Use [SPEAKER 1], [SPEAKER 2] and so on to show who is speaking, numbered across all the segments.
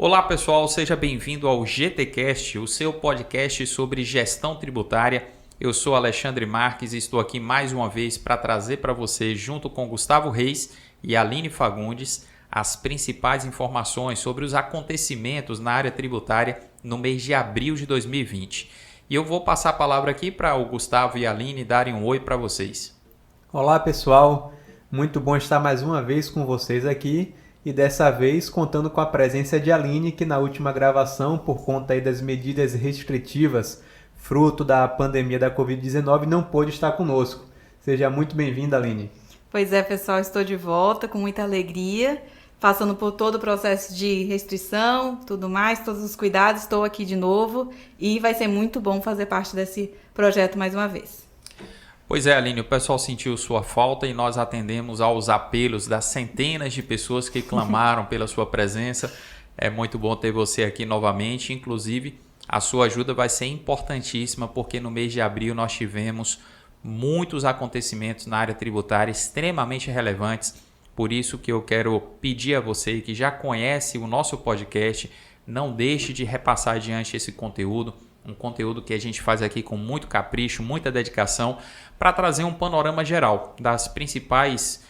[SPEAKER 1] Olá pessoal, seja bem-vindo ao GTcast, o seu podcast sobre gestão tributária. Eu sou Alexandre Marques e estou aqui mais uma vez para trazer para você, junto com Gustavo Reis e Aline Fagundes, as principais informações sobre os acontecimentos na área tributária no mês de abril de 2020. E eu vou passar a palavra aqui para o Gustavo e a Aline darem um oi para vocês.
[SPEAKER 2] Olá pessoal, muito bom estar mais uma vez com vocês aqui e dessa vez contando com a presença de Aline, que na última gravação, por conta aí das medidas restritivas fruto da pandemia da Covid-19, não pôde estar conosco. Seja muito bem-vinda, Aline.
[SPEAKER 3] Pois é, pessoal, estou de volta com muita alegria, passando por todo o processo de restrição, tudo mais, todos os cuidados, estou aqui de novo e vai ser muito bom fazer parte desse projeto mais uma vez.
[SPEAKER 1] Pois é, Aline, o pessoal sentiu sua falta e nós atendemos aos apelos das centenas de pessoas que clamaram pela sua presença. É muito bom ter você aqui novamente, inclusive a sua ajuda vai ser importantíssima porque no mês de abril nós tivemos muitos acontecimentos na área tributária extremamente relevantes. Por isso que eu quero pedir a você que já conhece o nosso podcast, não deixe de repassar adiante esse conteúdo. Um conteúdo que a gente faz aqui com muito capricho, muita dedicação, para trazer um panorama geral das principais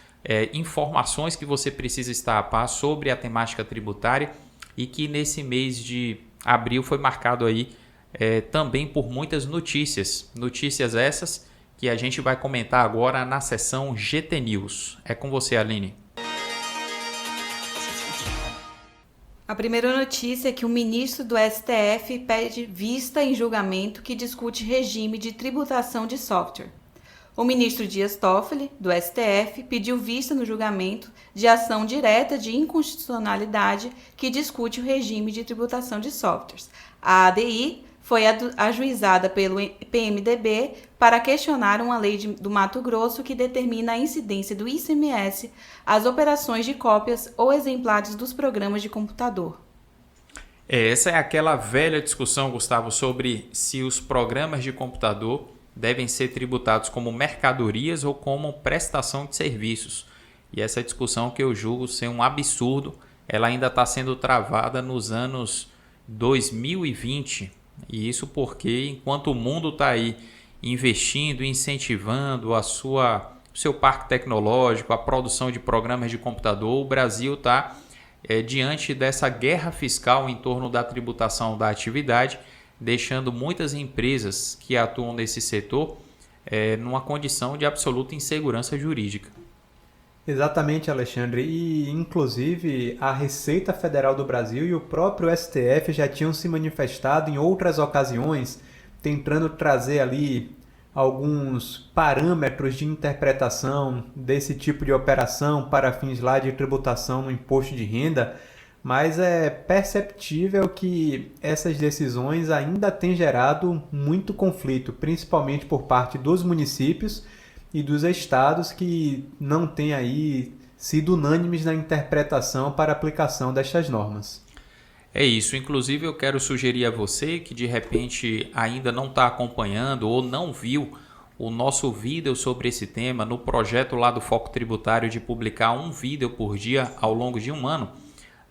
[SPEAKER 1] informações que você precisa estar a par sobre a temática tributária e que nesse mês de abril foi marcado aí também por muitas notícias. Notícias essas que a gente vai comentar agora na seção GT News. É com você, Aline.
[SPEAKER 3] A primeira notícia é que o ministro do STF pede vista em julgamento que discute regime de tributação de software. O ministro Dias Toffoli, do STF, pediu vista no julgamento de ação direta de inconstitucionalidade que discute o regime de tributação de softwares. A ADI foi ajuizada pelo PMDB para questionar uma lei do Mato Grosso que determina a incidência do ICMS às operações de cópias ou exemplares dos programas de computador.
[SPEAKER 1] Essa é aquela velha discussão, Gustavo, sobre se os programas de computador devem ser tributados como mercadorias ou como prestação de serviços. E essa discussão que eu julgo ser um absurdo, ela ainda está sendo travada nos anos 2020. E isso porque enquanto o mundo está aí investindo, incentivando o seu parque tecnológico, a produção de programas de computador, o Brasil está diante dessa guerra fiscal em torno da tributação da atividade, deixando muitas empresas que atuam nesse setor numa condição de absoluta insegurança jurídica.
[SPEAKER 2] Exatamente, Alexandre. E, inclusive, a Receita Federal do Brasil e o próprio STF já tinham se manifestado em outras ocasiões, tentando trazer ali alguns parâmetros de interpretação desse tipo de operação para fins lá de tributação no imposto de renda, mas é perceptível que essas decisões ainda têm gerado muito conflito, principalmente por parte dos municípios e dos estados que não têm aí sido unânimes na interpretação para a aplicação destas normas.
[SPEAKER 1] É isso, inclusive eu quero sugerir a você que de repente ainda não está acompanhando ou não viu o nosso vídeo sobre esse tema no projeto lá do Foco Tributário de publicar um vídeo por dia ao longo de um ano,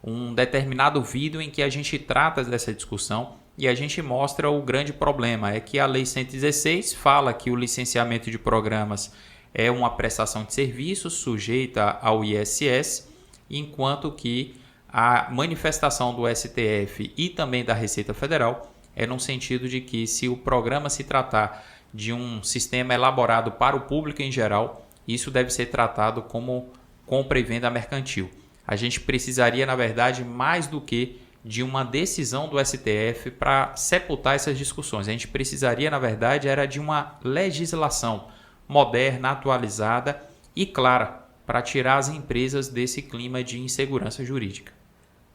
[SPEAKER 1] um determinado vídeo em que a gente trata dessa discussão e a gente mostra o grande problema, é que a Lei 116 fala que o licenciamento de programas é uma prestação de serviços sujeita ao ISS, enquanto que a manifestação do STF e também da Receita Federal é no sentido de que se o programa se tratar de um sistema elaborado para o público em geral, isso deve ser tratado como compra e venda mercantil. A gente precisaria, na verdade, mais do que de uma decisão do STF para sepultar essas discussões. A gente precisaria, na verdade, era de uma legislação moderna, atualizada e clara para tirar as empresas desse clima de insegurança jurídica.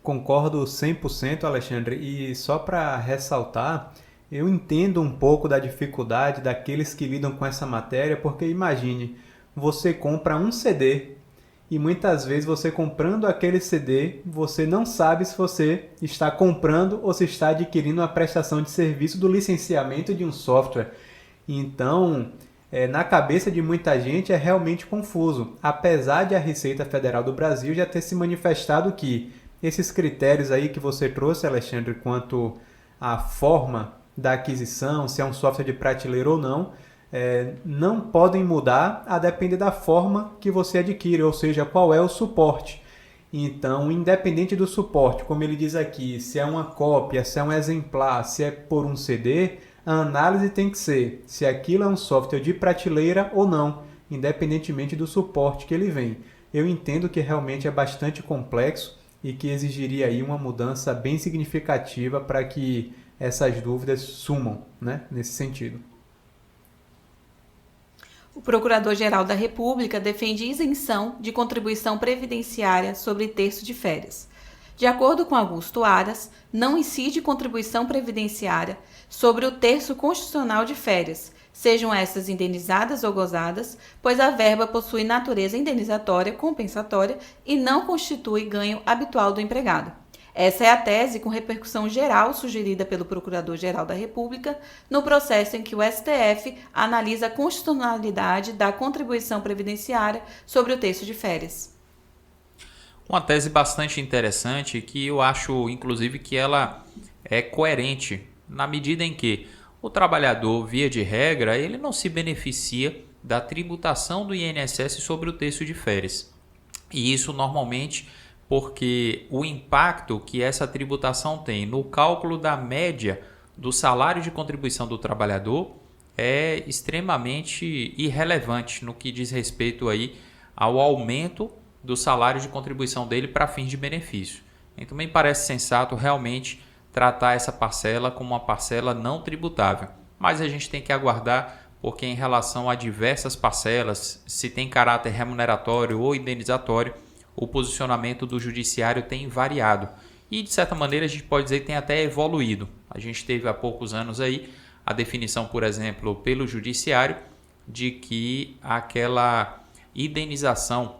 [SPEAKER 2] Concordo 100%, Alexandre, e só para ressaltar, eu entendo um pouco da dificuldade daqueles que lidam com essa matéria, porque imagine, você compra um CD e muitas vezes você comprando aquele CD, você não sabe se você está comprando ou se está adquirindo uma prestação de serviço do licenciamento de um software. Então, na cabeça de muita gente é realmente confuso, apesar de a Receita Federal do Brasil já ter se manifestado que esses critérios aí que você trouxe, Alexandre, quanto à forma da aquisição, se é um software de prateleira ou não, não podem mudar a depender da forma que você adquire, ou seja, qual é o suporte. Então, independente do suporte, como ele diz aqui, se é uma cópia, se é um exemplar, se é por um CD, a análise tem que ser se aquilo é um software de prateleira ou não, independentemente do suporte que ele vem. Eu entendo que realmente é bastante complexo e que exigiria aí uma mudança bem significativa para que essas dúvidas sumam, né, nesse sentido.
[SPEAKER 3] O Procurador-Geral da República defende isenção de contribuição previdenciária sobre terço de férias. De acordo com Augusto Aras, não incide contribuição previdenciária sobre o terço constitucional de férias, sejam estas indenizadas ou gozadas, pois a verba possui natureza indenizatória, compensatória e não constitui ganho habitual do empregado. Essa é a tese com repercussão geral sugerida pelo Procurador-Geral da República no processo em que o STF analisa a constitucionalidade da contribuição previdenciária sobre o terço de férias.
[SPEAKER 1] Uma tese bastante interessante que eu acho, inclusive, que ela é coerente na medida em que o trabalhador, via de regra, ele não se beneficia da tributação do INSS sobre o terço de férias. E isso normalmente porque o impacto que essa tributação tem no cálculo da média do salário de contribuição do trabalhador é extremamente irrelevante no que diz respeito aí ao aumento do salário de contribuição dele para fins de benefício. Então, me parece sensato realmente tratar essa parcela como uma parcela não tributável. Mas a gente tem que aguardar, porque em relação a diversas parcelas, se tem caráter remuneratório ou indenizatório, o posicionamento do judiciário tem variado. E, de certa maneira, a gente pode dizer que tem até evoluído. A gente teve há poucos anos aí a definição, por exemplo, pelo judiciário, de que aquela indenização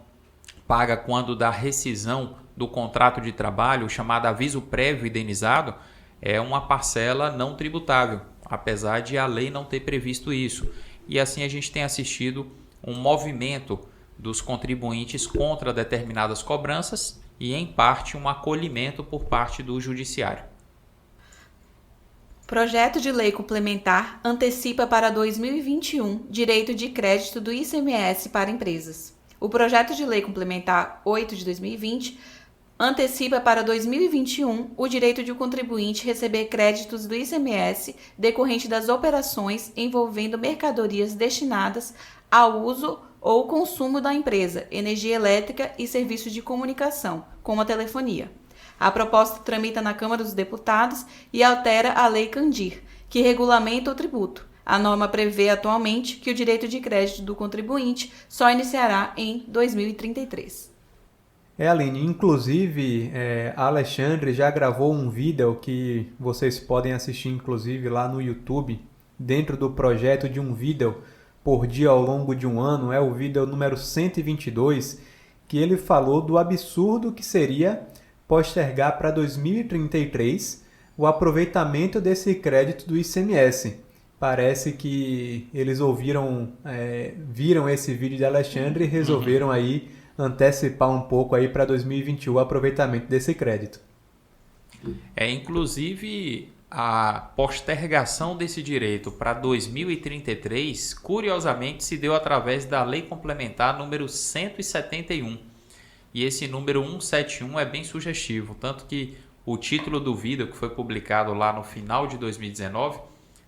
[SPEAKER 1] paga quando da rescisão do contrato de trabalho, chamado aviso prévio indenizado, é uma parcela não tributável, apesar de a lei não ter previsto isso. E assim a gente tem assistido um movimento dos contribuintes contra determinadas cobranças e, em parte, um acolhimento por parte do judiciário.
[SPEAKER 3] Projeto de lei complementar antecipa para 2021 direito de crédito do ICMS para empresas. O projeto de lei complementar 8 de 2020 antecipa para 2021 o direito de o contribuinte receber créditos do ICMS decorrente das operações envolvendo mercadorias destinadas ao uso ou consumo da empresa, energia elétrica e serviços de comunicação, como a telefonia. A proposta tramita na Câmara dos Deputados e altera a Lei Candir, que regulamenta o tributo. A norma prevê atualmente que o direito de crédito do contribuinte só iniciará em 2033.
[SPEAKER 2] Aline, inclusive, Alexandre já gravou um vídeo que vocês podem assistir, inclusive, lá no YouTube, dentro do projeto de um vídeo por dia ao longo de um ano, é o vídeo número 122, que ele falou do absurdo que seria postergar para 2033 o aproveitamento desse crédito do ICMS. Parece que eles viram esse vídeo de Alexandre e resolveram aí antecipar um pouco aí para 2021 o aproveitamento desse crédito.
[SPEAKER 1] Inclusive, a postergação desse direito para 2033, curiosamente, se deu através da Lei Complementar número 171. E esse número 171 é bem sugestivo, tanto que o título do vídeo que foi publicado lá no final de 2019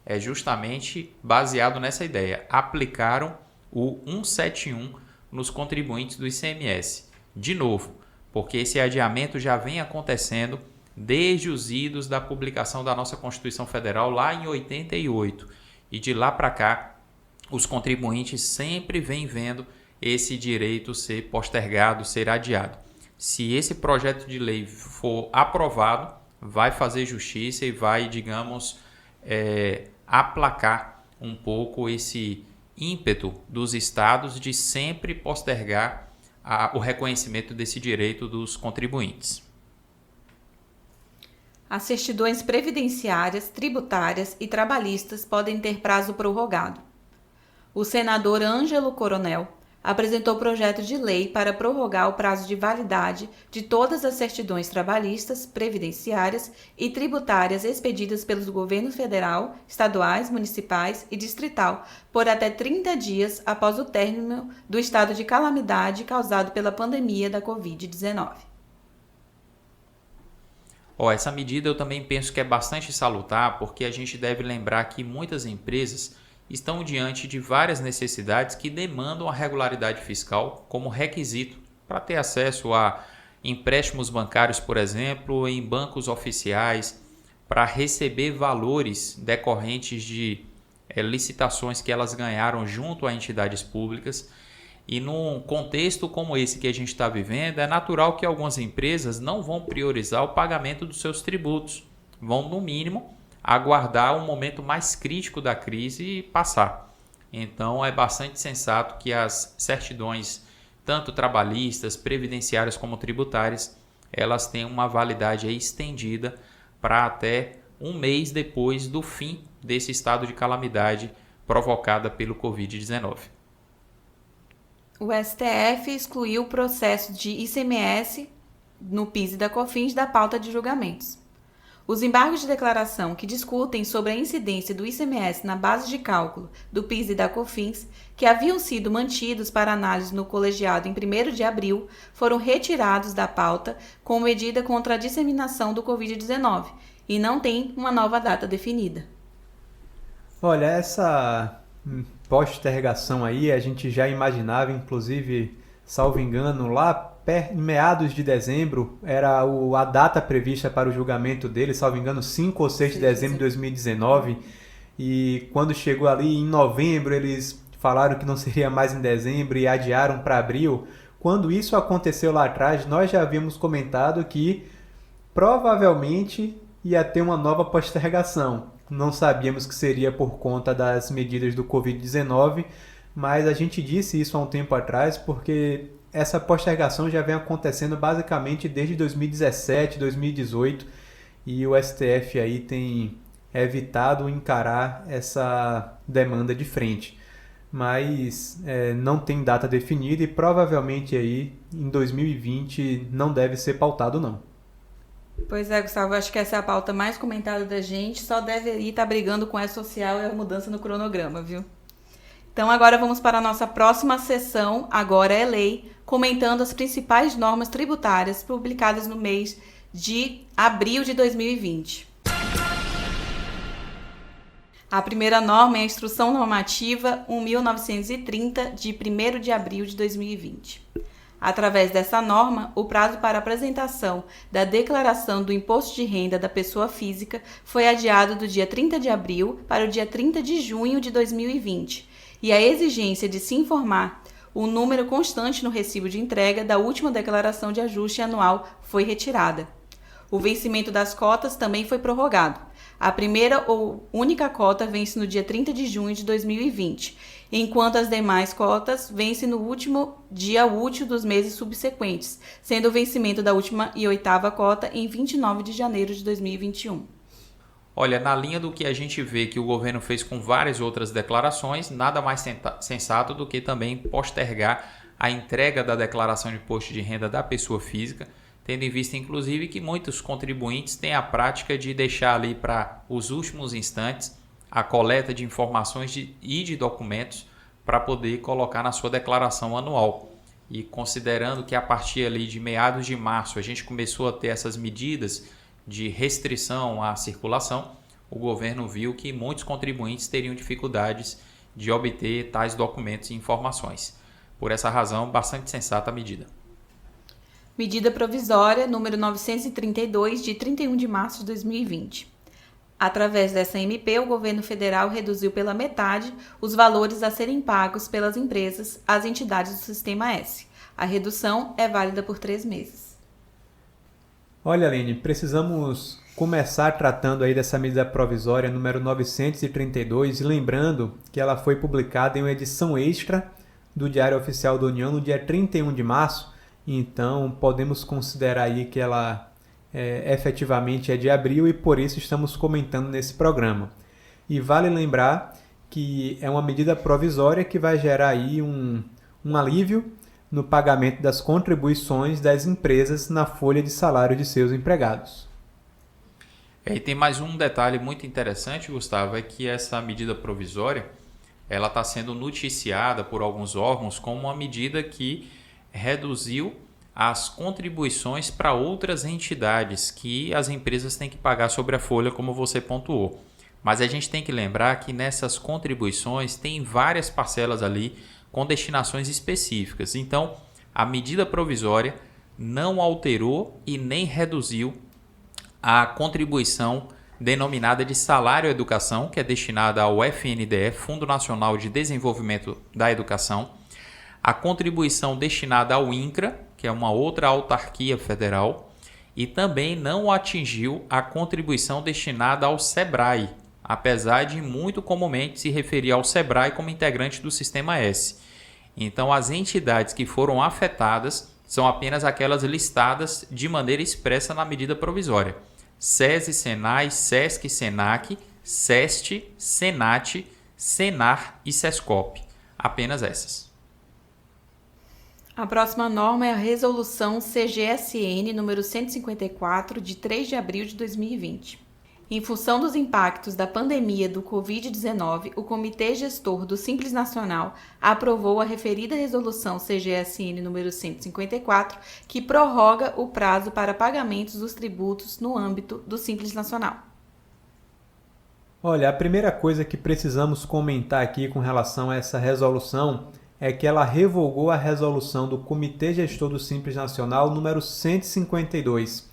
[SPEAKER 1] é justamente baseado nessa ideia. Aplicaram o 171 nos contribuintes do ICMS. De novo, porque esse adiamento já vem acontecendo desde os idos da publicação da nossa Constituição Federal lá em 88. E de lá para cá, os contribuintes sempre vêm vendo esse direito ser postergado, ser adiado. Se esse projeto de lei for aprovado, vai fazer justiça e vai, digamos, aplacar um pouco esse ímpeto dos estados de sempre postergar o reconhecimento desse direito dos contribuintes.
[SPEAKER 3] As certidões previdenciárias, tributárias e trabalhistas podem ter prazo prorrogado. O senador Ângelo Coronel apresentou projeto de lei para prorrogar o prazo de validade de todas as certidões trabalhistas, previdenciárias e tributárias expedidas pelos governos federal, estaduais, municipais e distrital por até 30 dias após o término do estado de calamidade causado pela pandemia da Covid-19.
[SPEAKER 1] Essa medida eu também penso que é bastante salutar, porque a gente deve lembrar que muitas empresas estão diante de várias necessidades que demandam a regularidade fiscal como requisito para ter acesso a empréstimos bancários, por exemplo, em bancos oficiais, para receber valores decorrentes de licitações que elas ganharam junto a entidades públicas. E num contexto como esse que a gente está vivendo, é natural que algumas empresas não vão priorizar o pagamento dos seus tributos, vão, no mínimo, aguardar um momento mais crítico da crise e passar. Então, é bastante sensato que as certidões, tanto trabalhistas, previdenciárias como tributárias, elas tenham uma validade aí estendida para até um mês depois do fim desse estado de calamidade provocada pelo Covid-19.
[SPEAKER 3] O STF excluiu o processo de ICMS no PIS e da COFINS da pauta de julgamentos. Os embargos de declaração que discutem sobre a incidência do ICMS na base de cálculo do PIS e da COFINS, que haviam sido mantidos para análise no colegiado em 1º de abril, foram retirados da pauta com medida contra a disseminação do Covid-19 e não tem uma nova data definida.
[SPEAKER 2] Olha, essa postergação aí a gente já imaginava, inclusive, salvo engano, lá em meados de dezembro era a data prevista para o julgamento dele, salvo engano, 5 ou 6 de dezembro de 2019, e quando chegou ali em novembro eles falaram que não seria mais em dezembro e adiaram para abril. Quando isso aconteceu lá atrás, nós já havíamos comentado que provavelmente ia ter uma nova postergação. Não sabíamos que seria por conta das medidas do Covid-19, mas a gente disse isso há um tempo atrás porque essa postergação já vem acontecendo basicamente desde 2017, 2018, e o STF aí tem evitado encarar essa demanda de frente. Mas não tem data definida e provavelmente aí em 2020 não deve ser pautado não.
[SPEAKER 3] Pois é, Gustavo, acho que essa é a pauta mais comentada da gente, só deveria estar brigando com a social e a mudança no cronograma, viu? Então agora vamos para a nossa próxima sessão, Agora é Lei, comentando as principais normas tributárias publicadas no mês de abril de 2020. A primeira norma é a Instrução Normativa 1930, de 1º de abril de 2020. Através dessa norma, o prazo para apresentação da declaração do imposto de renda da pessoa física foi adiado do dia 30 de abril para o dia 30 de junho de 2020, e a exigência de se informar o número constante no recibo de entrega da última declaração de ajuste anual foi retirada. O vencimento das cotas também foi prorrogado. A primeira ou única cota vence no dia 30 de junho de 2020, enquanto as demais cotas vencem no último dia útil dos meses subsequentes, sendo o vencimento da última e 8ª cota em 29 de janeiro de 2021.
[SPEAKER 1] Olha, na linha do que a gente vê que o governo fez com várias outras declarações, nada mais sensato do que também postergar a entrega da declaração de imposto de renda da pessoa física, tendo em vista, inclusive, que muitos contribuintes têm a prática de deixar ali para os últimos instantes a coleta de informações e de documentos para poder colocar na sua declaração anual. E considerando que a partir ali de meados de março a gente começou a ter essas medidas de restrição à circulação, o governo viu que muitos contribuintes teriam dificuldades de obter tais documentos e informações. Por essa razão, bastante sensata a medida.
[SPEAKER 3] Medida provisória número 932, de 31 de março de 2020. Através dessa MP, o governo federal reduziu pela metade os valores a serem pagos pelas empresas às entidades do Sistema S. A redução é válida por 3 meses.
[SPEAKER 2] Olha, Aline, precisamos começar tratando aí dessa medida provisória número 932 e lembrando que ela foi publicada em uma edição extra do Diário Oficial da União no dia 31 de março, então podemos considerar aí que ela efetivamente é de abril e por isso estamos comentando nesse programa. E vale lembrar que é uma medida provisória que vai gerar aí um um alívio no pagamento das contribuições das empresas na folha de salário de seus empregados.
[SPEAKER 1] E tem mais um detalhe muito interessante, Gustavo, é que essa medida provisória ela está sendo noticiada por alguns órgãos como uma medida que reduziu as contribuições para outras entidades que as empresas têm que pagar sobre a folha, como você pontuou. Mas a gente tem que lembrar que nessas contribuições tem várias parcelas ali com destinações específicas. Então, a medida provisória não alterou e nem reduziu a contribuição denominada de salário educação, que é destinada ao FNDE, Fundo Nacional de Desenvolvimento da Educação, a contribuição destinada ao INCRA, que é uma outra autarquia federal, e também não atingiu a contribuição destinada ao SEBRAE, apesar de muito comumente se referir ao SEBRAE como integrante do Sistema S. Então, as entidades que foram afetadas são apenas aquelas listadas de maneira expressa na medida provisória: SESI, SENAI, SESC, SENAC, SEST, SENAT, SENAR e SESCOP. Apenas essas.
[SPEAKER 3] A próxima norma é a Resolução CGSN número 154, de 3 de abril de 2020. Em função dos impactos da pandemia do Covid-19, o Comitê Gestor do Simples Nacional aprovou a referida Resolução CGSN número 154, que prorroga o prazo para pagamentos dos tributos no âmbito do Simples Nacional.
[SPEAKER 2] Olha, a primeira coisa que precisamos comentar aqui com relação a essa resolução é que ela revogou a resolução do Comitê Gestor do Simples Nacional número 152.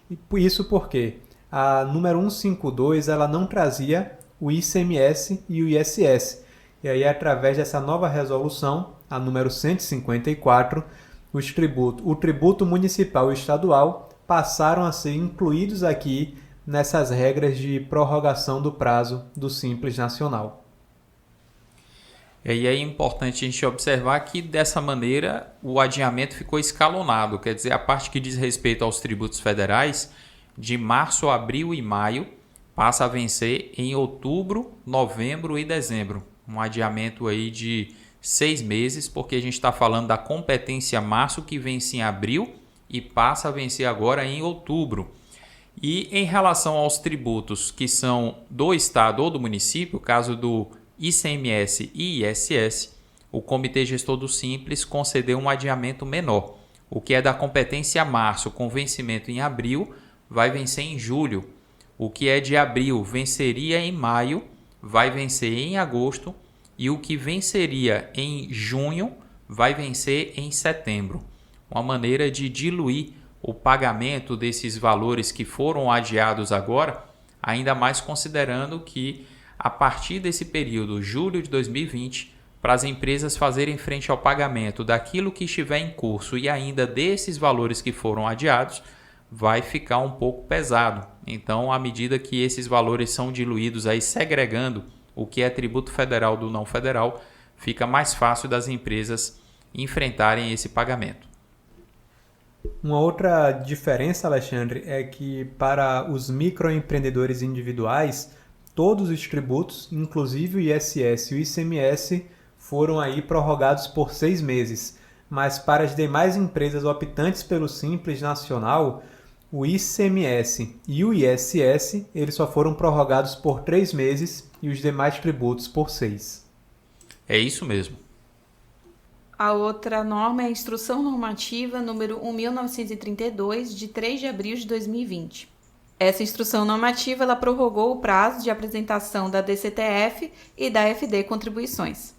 [SPEAKER 2] E isso porque a número 152 ela não trazia o ICMS e o ISS. E aí, através dessa nova resolução, a número 154, o tributo municipal e estadual passaram a ser incluídos aqui nessas regras de prorrogação do prazo do Simples Nacional.
[SPEAKER 1] E aí é importante a gente observar que, dessa maneira, o adiamento ficou escalonado. Quer dizer, a parte que diz respeito aos tributos federais, de março, abril e maio, passa a vencer em outubro, novembro e dezembro. Um adiamento aí de 6 meses, porque a gente está falando da competência março, que vence em abril e passa a vencer agora em outubro. E em relação aos tributos que são do estado ou do município, caso do ICMS e ISS, o Comitê Gestor do Simples concedeu um adiamento menor. O que é da competência março com vencimento em abril vai vencer em julho. O que é de abril venceria em maio, vai vencer em agosto, e o que venceria em junho vai vencer em setembro. Uma maneira de diluir o pagamento desses valores que foram adiados agora, ainda mais considerando que a partir desse período, julho de 2020, para as empresas fazerem frente ao pagamento daquilo que estiver em curso e ainda desses valores que foram adiados, vai ficar um pouco pesado. Então, à medida que esses valores são diluídos, aí segregando o que é tributo federal do não federal, fica mais fácil das empresas enfrentarem esse pagamento.
[SPEAKER 2] Uma outra diferença, Alexandre, é que para os microempreendedores individuais, todos os tributos, inclusive o ISS e o ICMS, foram aí prorrogados por 6 meses. Mas para as demais empresas optantes pelo Simples Nacional, o ICMS e o ISS eles só foram prorrogados por 3 meses e os demais tributos por 6.
[SPEAKER 1] É isso mesmo.
[SPEAKER 3] A outra norma é a Instrução Normativa número 1932, de 3 de abril de 2020. Essa instrução normativa ela prorrogou o prazo de apresentação da DCTF e da FD Contribuições.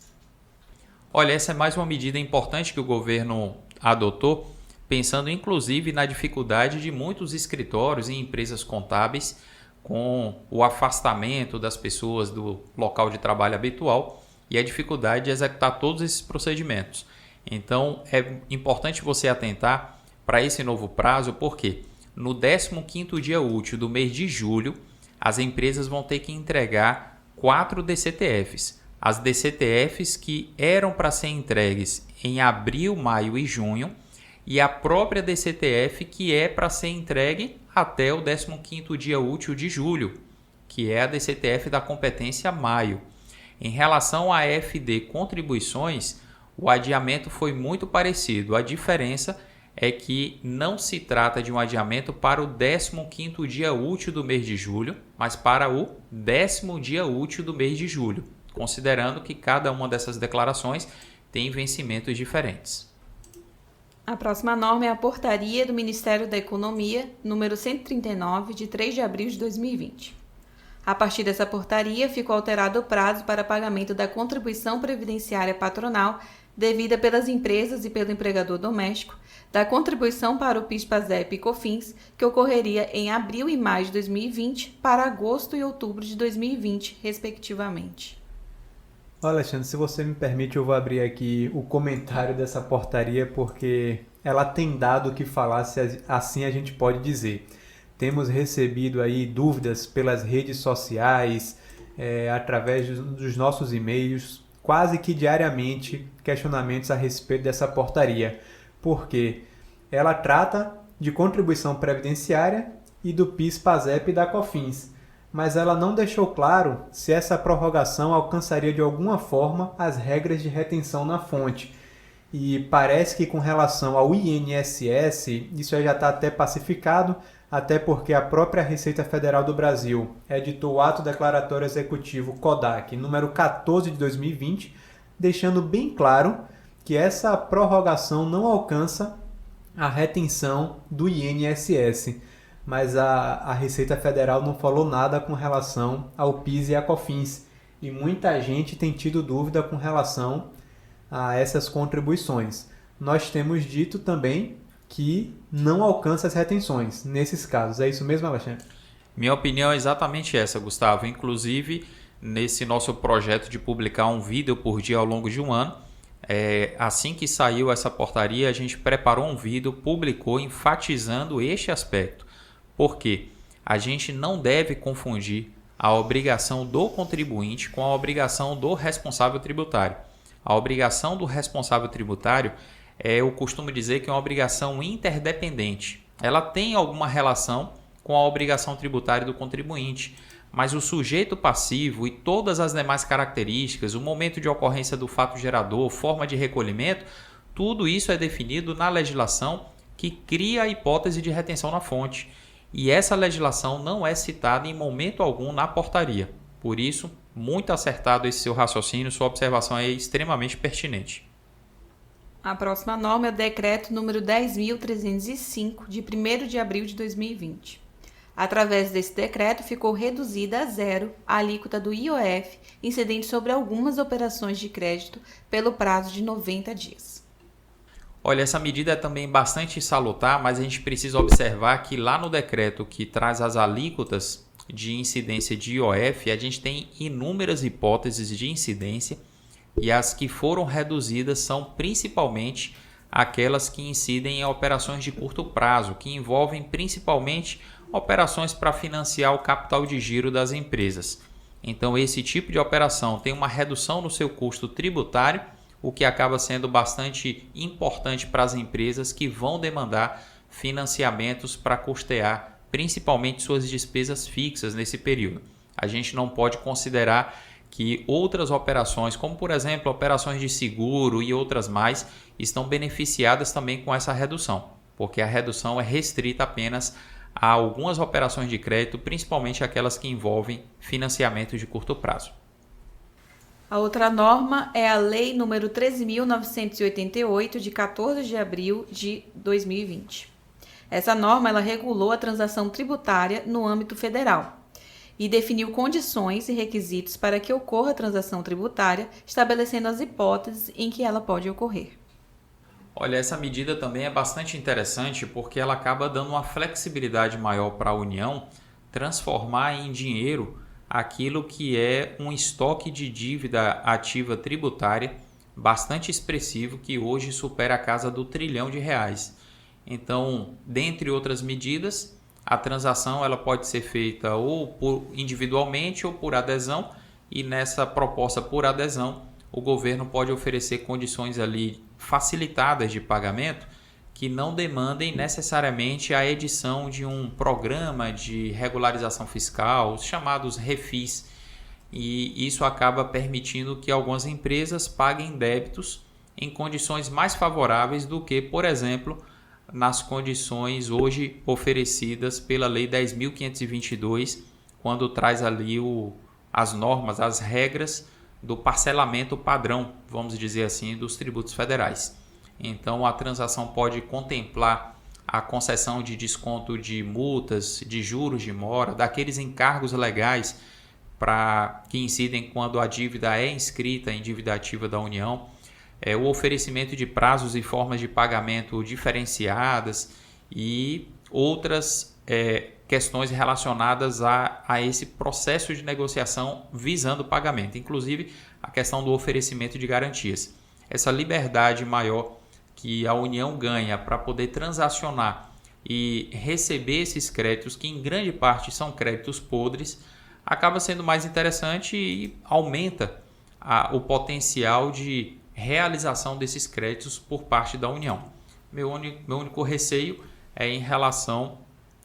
[SPEAKER 1] Olha, essa é mais uma medida importante que o governo adotou, pensando inclusive na dificuldade de muitos escritórios e empresas contábeis com o afastamento das pessoas do local de trabalho habitual e a dificuldade de executar todos esses procedimentos. Então, é importante você atentar para esse novo prazo, porque no 15º dia útil do mês de julho, as empresas vão ter que entregar 4 DCTFs. As DCTFs que eram para ser entregues em abril, maio e junho, e a própria DCTF que é para ser entregue até o 15º dia útil de julho, que é a DCTF da competência maio. Em relação à FD Contribuições, o adiamento foi muito parecido. A diferença é que não se trata de um adiamento para o 15º dia útil do mês de julho, mas para o 10º dia útil do mês de julho, considerando que cada uma dessas declarações tem vencimentos diferentes.
[SPEAKER 3] A próxima norma é a Portaria do Ministério da Economia, número 139, de 3 de abril de 2020. A partir dessa portaria, ficou alterado o prazo para pagamento da contribuição previdenciária patronal devida pelas empresas e pelo empregador doméstico, da contribuição para o PIS, PASEP e COFINS, que ocorreria em abril e maio de 2020 para agosto e outubro de 2020, respectivamente.
[SPEAKER 2] Olha, Alexandre, se você me permite, eu vou abrir aqui o comentário dessa portaria, porque ela tem dado o que falar, se assim a gente pode dizer. Temos recebido aí dúvidas pelas redes sociais, através dos nossos e-mails, quase que diariamente, questionamentos a respeito dessa portaria, porque ela trata de contribuição previdenciária e do PIS, PASEP e da COFINS, mas ela não deixou claro se essa prorrogação alcançaria de alguma forma as regras de retenção na fonte. E parece que com relação ao INSS, isso já está até pacificado, até porque a própria Receita Federal do Brasil editou o Ato Declaratório Executivo CODAC número 14 de 2020, deixando bem claro que essa prorrogação não alcança a retenção do INSS. Mas a Receita Federal não falou nada com relação ao PIS e à COFINS. E muita gente tem tido dúvida com relação a essas contribuições. Nós temos dito também que não alcança as retenções nesses casos. É isso mesmo, Alexandre?
[SPEAKER 1] Minha opinião é exatamente essa, Gustavo. Inclusive, nesse nosso projeto de publicar um vídeo por dia ao longo de um ano, assim que saiu essa portaria, a gente preparou um vídeo, publicou enfatizando este aspecto. Porque a gente não deve confundir a obrigação do contribuinte com a obrigação do responsável tributário. A obrigação do responsável tributário eu costumo dizer que é uma obrigação interdependente. Ela tem alguma relação com a obrigação tributária do contribuinte, mas o sujeito passivo e todas as demais características, o momento de ocorrência do fato gerador, forma de recolhimento, tudo isso é definido na legislação que cria a hipótese de retenção na fonte. E essa legislação não é citada em momento algum na portaria. Por isso, muito acertado esse seu raciocínio, sua observação é extremamente pertinente.
[SPEAKER 3] A próxima norma é o Decreto número 10.305, de 1º de abril de 2020. Através desse decreto, ficou reduzida a zero a alíquota do IOF incidente sobre algumas operações de crédito pelo prazo de 90 dias.
[SPEAKER 1] Olha, essa medida é também bastante salutar, mas a gente precisa observar que lá no decreto que traz as alíquotas de incidência de IOF, a gente tem inúmeras hipóteses de incidência e as que foram reduzidas são principalmente aquelas que incidem em operações de curto prazo, que envolvem principalmente operações para financiar o capital de giro das empresas. Então, esse tipo de operação tem uma redução no seu custo tributário, o que acaba sendo bastante importante para as empresas que vão demandar financiamentos para custear principalmente suas despesas fixas nesse período. A gente não pode considerar que outras operações, como por exemplo operações de seguro e outras mais, estão beneficiadas também com essa redução, porque a redução é restrita apenas a algumas operações de crédito, principalmente aquelas que envolvem financiamentos de curto prazo.
[SPEAKER 3] A outra norma é a Lei nº 13.988, de 14 de abril de 2020. Essa norma ela regulou a transação tributária no âmbito federal e definiu condições e requisitos para que ocorra a transação tributária, estabelecendo as hipóteses em que ela pode ocorrer.
[SPEAKER 1] Olha, essa medida também é bastante interessante porque ela acaba dando uma flexibilidade maior para a União transformar em dinheiro aquilo que é um estoque de dívida ativa tributária bastante expressivo que hoje supera a casa do R$ 1 trilhão. Então, dentre outras medidas, a transação ela pode ser feita ou individualmente ou por adesão, e nessa proposta por adesão, o governo pode oferecer condições ali facilitadas de pagamento que não demandem necessariamente a edição de um programa de regularização fiscal, os chamados refis, e isso acaba permitindo que algumas empresas paguem débitos em condições mais favoráveis do que, por exemplo, nas condições hoje oferecidas pela Lei 10.522, quando traz ali as normas, as regras do parcelamento padrão, vamos dizer assim, dos tributos federais. Então, a transação pode contemplar a concessão de desconto de multas, de juros de mora, daqueles encargos legais que incidem quando a dívida é inscrita em dívida ativa da União, o oferecimento de prazos e formas de pagamento diferenciadas e outras questões relacionadas a esse processo de negociação visando o pagamento, inclusive a questão do oferecimento de garantias. Essa liberdade maior que a União ganha para poder transacionar e receber esses créditos, que em grande parte são créditos podres, acaba sendo mais interessante e aumenta o potencial de realização desses créditos por parte da União. Meu único receio é em relação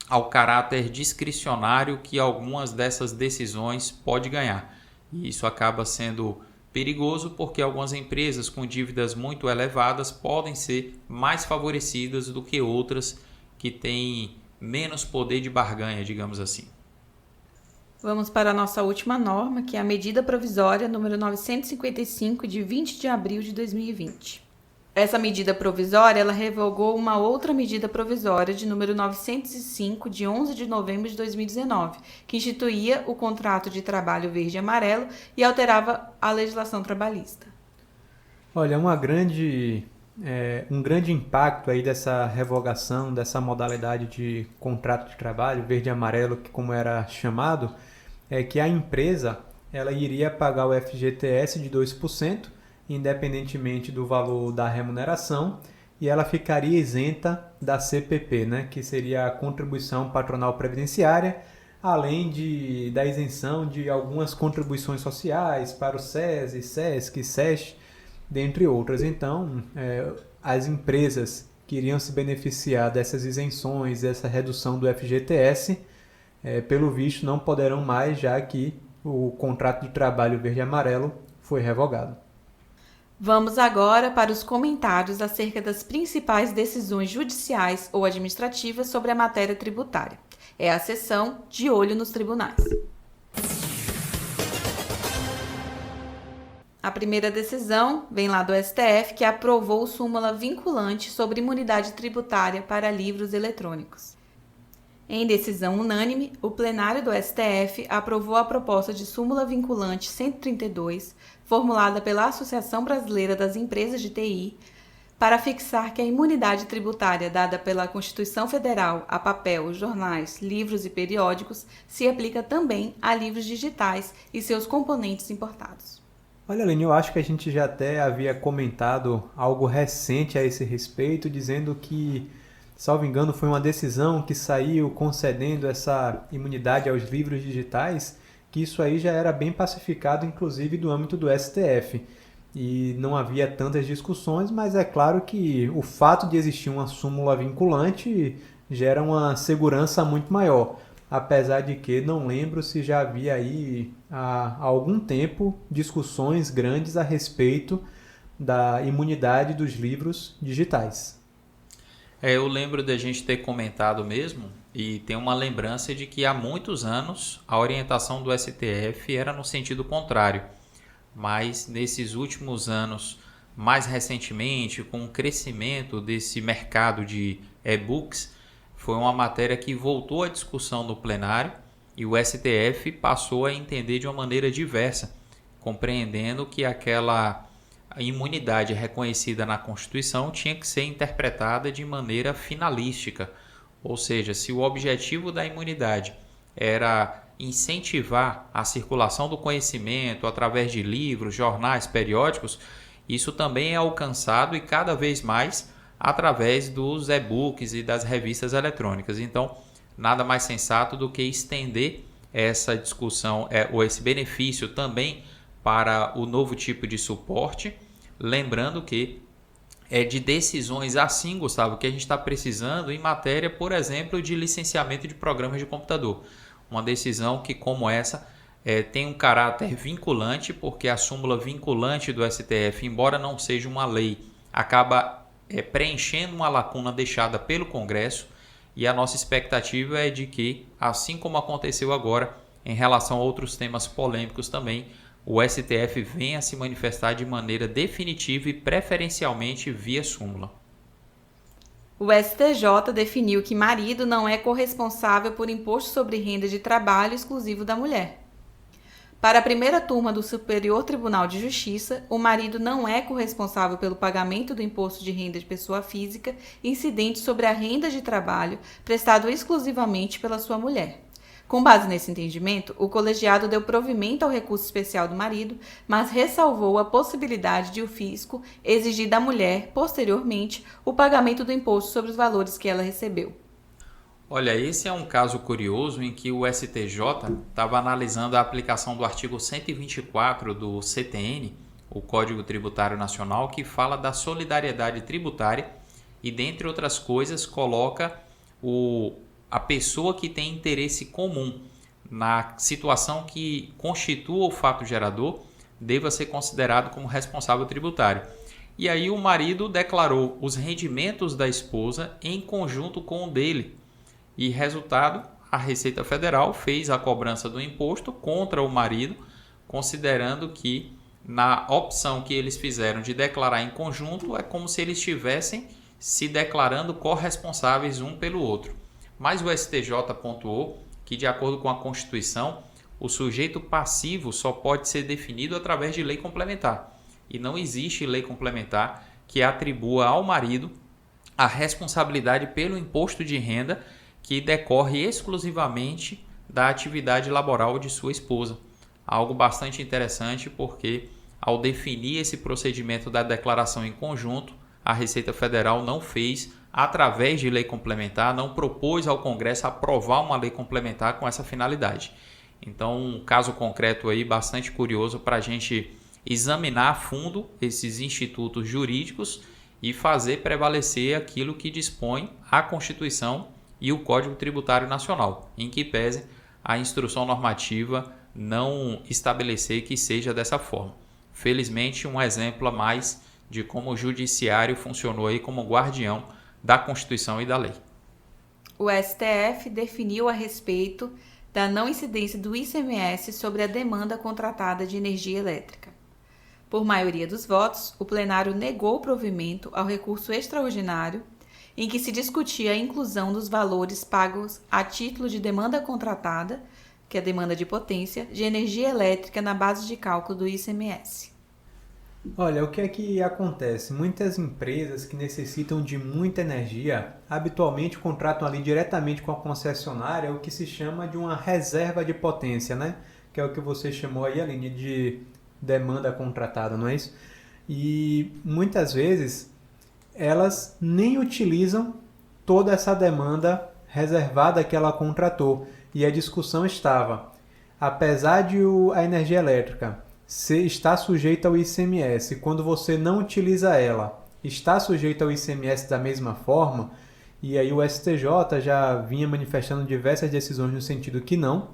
[SPEAKER 1] ao caráter discricionário que algumas dessas decisões pode ganhar. E isso acaba sendo perigoso porque algumas empresas com dívidas muito elevadas podem ser mais favorecidas do que outras que têm menos poder de barganha, digamos assim.
[SPEAKER 3] Vamos para a nossa última norma, que é a medida provisória número 955, de 20 de abril de 2020. Essa medida provisória, ela revogou uma outra medida provisória de número 905, de 11 de novembro de 2019, que instituía o contrato de trabalho verde e amarelo e alterava a legislação trabalhista.
[SPEAKER 2] Olha, um grande impacto aí dessa revogação, dessa modalidade de contrato de trabalho verde e amarelo, que como era chamado, é que a empresa ela iria pagar o FGTS de 2%, independentemente do valor da remuneração, e ela ficaria isenta da CPP, né, que seria a Contribuição Patronal Previdenciária, além da isenção de algumas contribuições sociais para o SESI, SESC, SESC, dentre outras. Então, as empresas que iriam se beneficiar dessas isenções, dessa redução do FGTS, pelo visto não poderão mais, já que o contrato de trabalho verde e amarelo foi revogado.
[SPEAKER 3] Vamos agora para os comentários acerca das principais decisões judiciais ou administrativas sobre a matéria tributária. É a seção De Olho nos Tribunais. A primeira decisão vem lá do STF, que aprovou súmula vinculante sobre imunidade tributária para livros eletrônicos. Em decisão unânime, o plenário do STF aprovou a proposta de súmula vinculante 132, formulada pela Associação Brasileira das Empresas de TI, para fixar que a imunidade tributária dada pela Constituição Federal a papel, jornais, livros e periódicos se aplica também a livros digitais e seus componentes importados.
[SPEAKER 2] Olha, Aline, eu acho que a gente já até havia comentado algo recente a esse respeito, dizendo que, salvo engano, foi uma decisão que saiu concedendo essa imunidade aos livros digitais, que isso aí já era bem pacificado, inclusive do âmbito do STF. E não havia tantas discussões, mas é claro que o fato de existir uma súmula vinculante gera uma segurança muito maior. Apesar de que não lembro se já havia aí há algum tempo discussões grandes a respeito da imunidade dos livros digitais.
[SPEAKER 1] Eu lembro da gente ter comentado mesmo e tem uma lembrança de que há muitos anos a orientação do STF era no sentido contrário. Mas nesses últimos anos, mais recentemente, com o crescimento desse mercado de e-books, foi uma matéria que voltou à discussão no plenário e o STF passou a entender de uma maneira diversa, compreendendo que aquela imunidade reconhecida na Constituição tinha que ser interpretada de maneira finalística, ou seja, se o objetivo da imunidade era incentivar a circulação do conhecimento através de livros, jornais, periódicos, isso também é alcançado e cada vez mais através dos e-books e das revistas eletrônicas. Então, nada mais sensato do que estender essa discussão ou esse benefício também para o novo tipo de suporte, lembrando que é de decisões assim, Gustavo, que a gente está precisando em matéria, por exemplo, de licenciamento de programas de computador. Uma decisão que, como essa, tem um caráter vinculante, porque a súmula vinculante do STF, embora não seja uma lei, acaba preenchendo uma lacuna deixada pelo Congresso, e a nossa expectativa é de que, assim como aconteceu agora em relação a outros temas polêmicos também, o STF venha a se manifestar de maneira definitiva e preferencialmente via súmula.
[SPEAKER 3] O STJ definiu que marido não é corresponsável por imposto sobre renda de trabalho exclusivo da mulher. Para a primeira turma do Superior Tribunal de Justiça, o marido não é corresponsável pelo pagamento do imposto de renda de pessoa física incidente sobre a renda de trabalho prestado exclusivamente pela sua mulher. Com base nesse entendimento, o colegiado deu provimento ao recurso especial do marido, mas ressalvou a possibilidade de o fisco exigir da mulher, posteriormente, o pagamento do imposto sobre os valores que ela recebeu.
[SPEAKER 1] Olha, esse é um caso curioso em que o STJ estava analisando a aplicação do artigo 124 do CTN, o Código Tributário Nacional, que fala da solidariedade tributária e, dentre outras coisas, coloca a pessoa que tem interesse comum na situação que constitua o fato gerador deva ser considerado como responsável tributário. E aí o marido declarou os rendimentos da esposa em conjunto com o dele. E resultado, a Receita Federal fez a cobrança do imposto contra o marido, considerando que na opção que eles fizeram de declarar em conjunto é como se eles estivessem se declarando corresponsáveis um pelo outro. Mas o STJ pontuou que, de acordo com a Constituição, o sujeito passivo só pode ser definido através de lei complementar. E não existe lei complementar que atribua ao marido a responsabilidade pelo imposto de renda que decorre exclusivamente da atividade laboral de sua esposa. Algo bastante interessante porque, ao definir esse procedimento da declaração em conjunto, a Receita Federal não fez através de lei complementar, não propôs ao Congresso aprovar uma lei complementar com essa finalidade. Então, um caso concreto aí bastante curioso para a gente examinar a fundo esses institutos jurídicos e fazer prevalecer aquilo que dispõe a Constituição e o Código Tributário Nacional, em que pese a instrução normativa não estabelecer que seja dessa forma. Felizmente, um exemplo a mais de como o judiciário funcionou aí como guardião da Constituição e da lei.
[SPEAKER 3] O STF definiu a respeito da não incidência do ICMS sobre a demanda contratada de energia elétrica. Por maioria dos votos, o plenário negou o provimento ao recurso extraordinário em que se discutia a inclusão dos valores pagos a título de demanda contratada, que é a demanda de potência, de energia elétrica na base de cálculo do ICMS.
[SPEAKER 2] Olha, o que é que acontece? Muitas empresas que necessitam de muita energia habitualmente contratam ali diretamente com a concessionária o que se chama de uma reserva de potência, né? Que é o que você chamou aí, Aline, de demanda contratada, não é isso? E muitas vezes elas nem utilizam toda essa demanda reservada que ela contratou. E a discussão estava, apesar de a energia elétrica está sujeita ao ICMS, quando você não utiliza ela, está sujeita ao ICMS da mesma forma, e aí o STJ já vinha manifestando diversas decisões no sentido que não,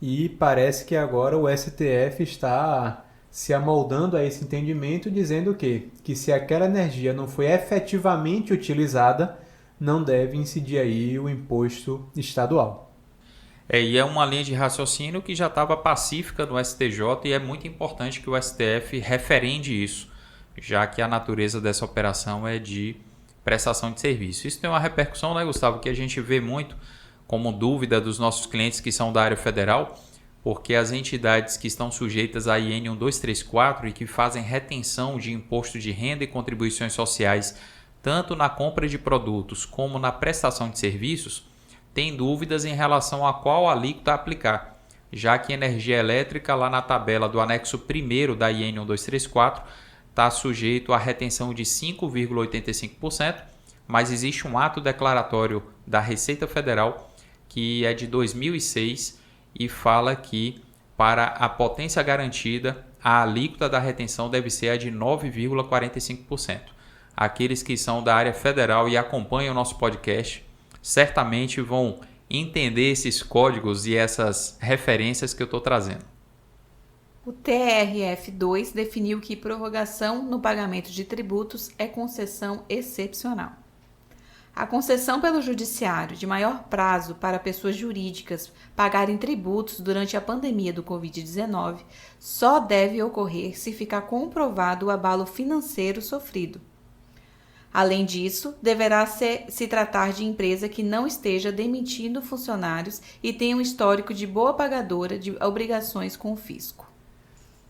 [SPEAKER 2] e parece que agora o STF está se amoldando a esse entendimento, dizendo que se aquela energia não foi efetivamente utilizada, não deve incidir aí o imposto estadual.
[SPEAKER 1] E é uma linha de raciocínio que já estava pacífica no STJ e é muito importante que o STF referende isso, já que a natureza dessa operação é de prestação de serviço. Isso tem uma repercussão, né, Gustavo, que a gente vê muito como dúvida dos nossos clientes que são da área federal, porque as entidades que estão sujeitas à IN 1234 e que fazem retenção de imposto de renda e contribuições sociais, tanto na compra de produtos como na prestação de serviços, têm dúvidas em relação a qual alíquota aplicar, já que energia elétrica, lá na tabela do anexo 1º da IN 1234, está sujeito à retenção de 5,85%, mas existe um ato declaratório da Receita Federal que é de 2006 e fala que, para a potência garantida, a alíquota da retenção deve ser a de 9,45%. Aqueles que são da área federal e acompanham o nosso podcast certamente vão entender esses códigos e essas referências que eu estou trazendo.
[SPEAKER 3] O TRF2 definiu que prorrogação no pagamento de tributos é concessão excepcional. A concessão pelo Judiciário de maior prazo para pessoas jurídicas pagarem tributos durante a pandemia do Covid-19 só deve ocorrer se ficar comprovado o abalo financeiro sofrido. Além disso, deverá se tratar de empresa que não esteja demitindo funcionários e tenha um histórico de boa pagadora de obrigações com o fisco.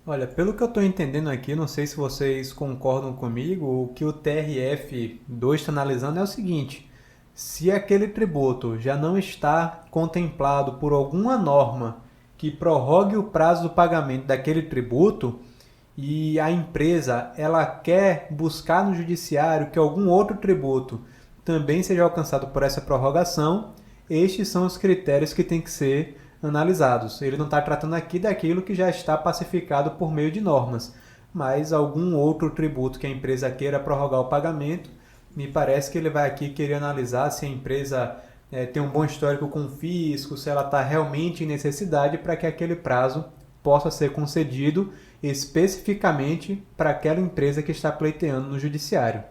[SPEAKER 2] Olha, pelo que eu estou entendendo aqui, não sei se vocês concordam comigo, o que o TRF2 está analisando é o seguinte: se aquele tributo já não está contemplado por alguma norma que prorrogue o prazo do pagamento daquele tributo e a empresa ela quer buscar no judiciário que algum outro tributo também seja alcançado por essa prorrogação, estes são os critérios que têm que ser analisados. Ele não está tratando aqui daquilo que já está pacificado por meio de normas, mas algum outro tributo que a empresa queira prorrogar o pagamento, me parece que ele vai aqui querer analisar se a empresa tem um bom histórico com o fisco, se ela está realmente em necessidade para que aquele prazo possa ser concedido especificamente para aquela empresa que está pleiteando no judiciário.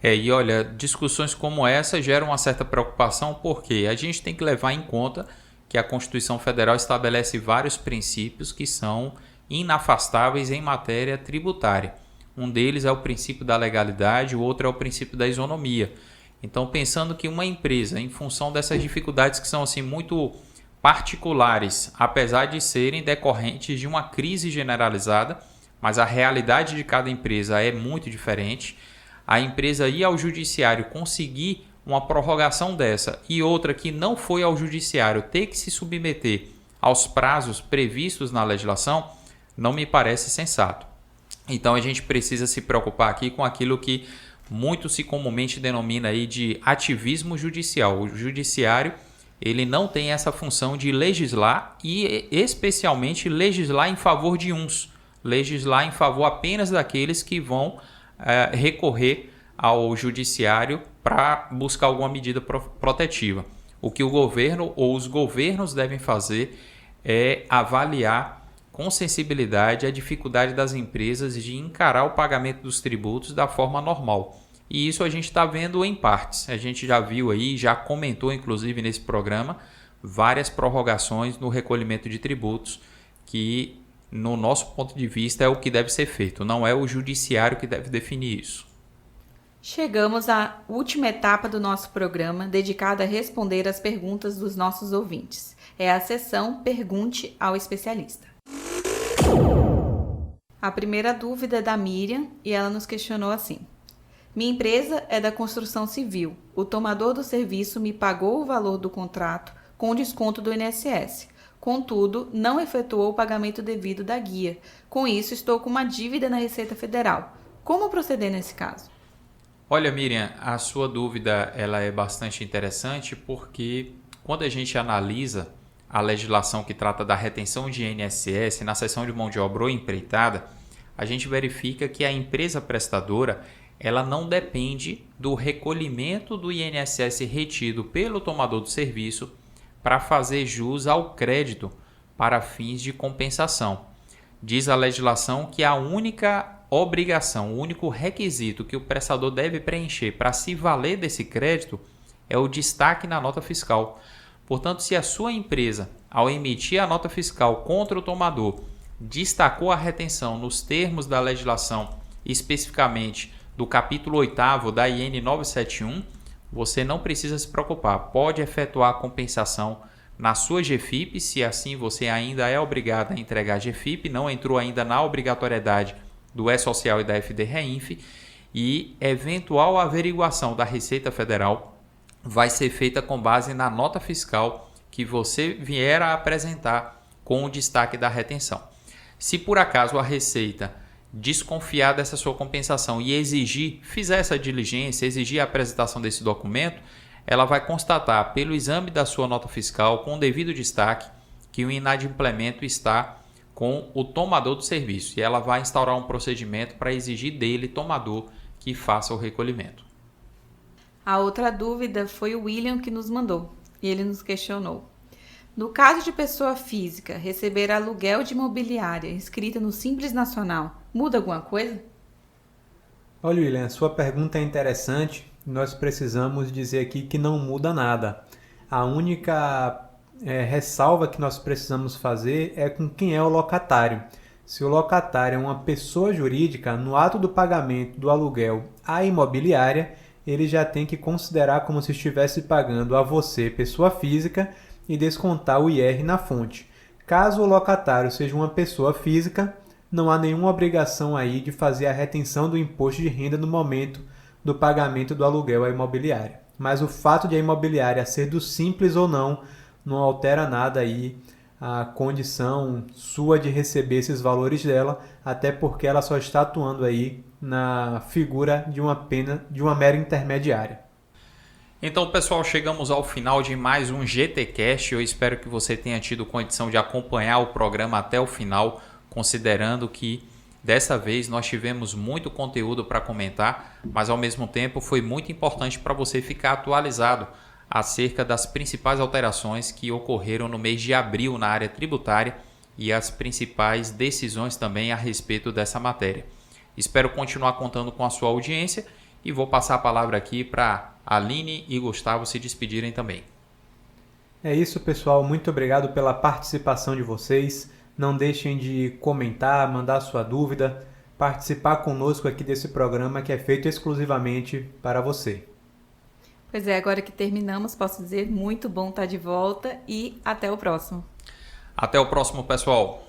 [SPEAKER 1] E olha, discussões como essa geram uma certa preocupação porque a gente tem que levar em conta que a Constituição Federal estabelece vários princípios que são inafastáveis em matéria tributária. Um deles é o princípio da legalidade, o outro é o princípio da isonomia. Então, pensando que uma empresa, em função dessas dificuldades que são assim muito particulares, apesar de serem decorrentes de uma crise generalizada, mas a realidade de cada empresa é muito diferente, a empresa ir ao judiciário conseguir uma prorrogação dessa e outra que não foi ao judiciário ter que se submeter aos prazos previstos na legislação, não me parece sensato. Então a gente precisa se preocupar aqui com aquilo que muito se comumente denomina aí de ativismo judicial. O judiciário ele não tem essa função de legislar e especialmente legislar em favor de uns, legislar em favor apenas daqueles que vão recorrer ao judiciário para buscar alguma medida protetiva. O que o governo ou os governos devem fazer é avaliar com sensibilidade a dificuldade das empresas de encarar o pagamento dos tributos da forma normal. E isso a gente está vendo em partes. A gente já viu aí, já comentou inclusive nesse programa, várias prorrogações no recolhimento de tributos que, no nosso ponto de vista, é o que deve ser feito. Não é o judiciário que deve definir isso.
[SPEAKER 3] Chegamos à última etapa do nosso programa, dedicada a responder às perguntas dos nossos ouvintes. É a sessão Pergunte ao Especialista. A primeira dúvida é da Miriam e ela nos questionou assim: minha empresa é da construção civil. O tomador do serviço me pagou o valor do contrato com desconto do INSS. Contudo, não efetuou o pagamento devido da guia. Com isso, estou com uma dívida na Receita Federal. Como proceder nesse caso?
[SPEAKER 1] Olha, Miriam, a sua dúvida ela é bastante interessante porque quando a gente analisa a legislação que trata da retenção de INSS na seção de mão de obra ou empreitada, a gente verifica que a empresa prestadora ela não depende do recolhimento do INSS retido pelo tomador do serviço para fazer jus ao crédito para fins de compensação. Diz a legislação que a única obrigação, o único requisito que o prestador deve preencher para se valer desse crédito é o destaque na nota fiscal. Portanto, se a sua empresa, ao emitir a nota fiscal contra o tomador, destacou a retenção nos termos da legislação, especificamente do capítulo 8º da IN 971, você não precisa se preocupar. Pode efetuar a compensação na sua GFIP, se assim você ainda é obrigado a entregar GFIP, não entrou ainda na obrigatoriedade do E-Social e da FD-REINF, e eventual averiguação da Receita Federal vai ser feita com base na nota fiscal que você vier a apresentar com o destaque da retenção. Se por acaso a Receita desconfiar dessa sua compensação e fizer essa diligência, exigir a apresentação desse documento, ela vai constatar pelo exame da sua nota fiscal com o devido destaque que o inadimplemento está com o tomador do serviço e ela vai instaurar um procedimento para exigir dele, tomador, que faça o recolhimento.
[SPEAKER 3] A outra dúvida foi o William que nos mandou e ele nos questionou: No caso de pessoa física receber aluguel de imobiliária inscrita no Simples Nacional, muda alguma coisa?
[SPEAKER 2] Olha, William, sua pergunta é interessante. Nós precisamos dizer aqui que não muda nada. A única ressalva que nós precisamos fazer é com quem é o locatário. Se o locatário é uma pessoa jurídica, no ato do pagamento do aluguel à imobiliária, ele já tem que considerar como se estivesse pagando a você, pessoa física, e descontar o IR na fonte. Caso o locatário seja uma pessoa física, não há nenhuma obrigação aí de fazer a retenção do imposto de renda no momento do pagamento do aluguel à imobiliária. Mas o fato de a imobiliária ser do Simples ou não altera nada aí a condição sua de receber esses valores dela, até porque ela só está atuando aí na figura de uma mera intermediária.
[SPEAKER 1] Então, pessoal, chegamos ao final de mais um GTcast. Eu espero que você tenha tido condição de acompanhar o programa até o final, considerando que dessa vez nós tivemos muito conteúdo para comentar, mas ao mesmo tempo foi muito importante para você ficar atualizado acerca das principais alterações que ocorreram no mês de abril na área tributária e as principais decisões também a respeito dessa matéria. Espero continuar contando com a sua audiência e vou passar a palavra aqui para Aline e Gustavo se despedirem também.
[SPEAKER 2] É isso, pessoal. Muito obrigado pela participação de vocês. Não deixem de comentar, mandar sua dúvida, participar conosco aqui desse programa que é feito exclusivamente para você.
[SPEAKER 3] Pois é, agora que terminamos, posso dizer muito bom estar de volta e até o próximo.
[SPEAKER 1] Até o próximo, pessoal.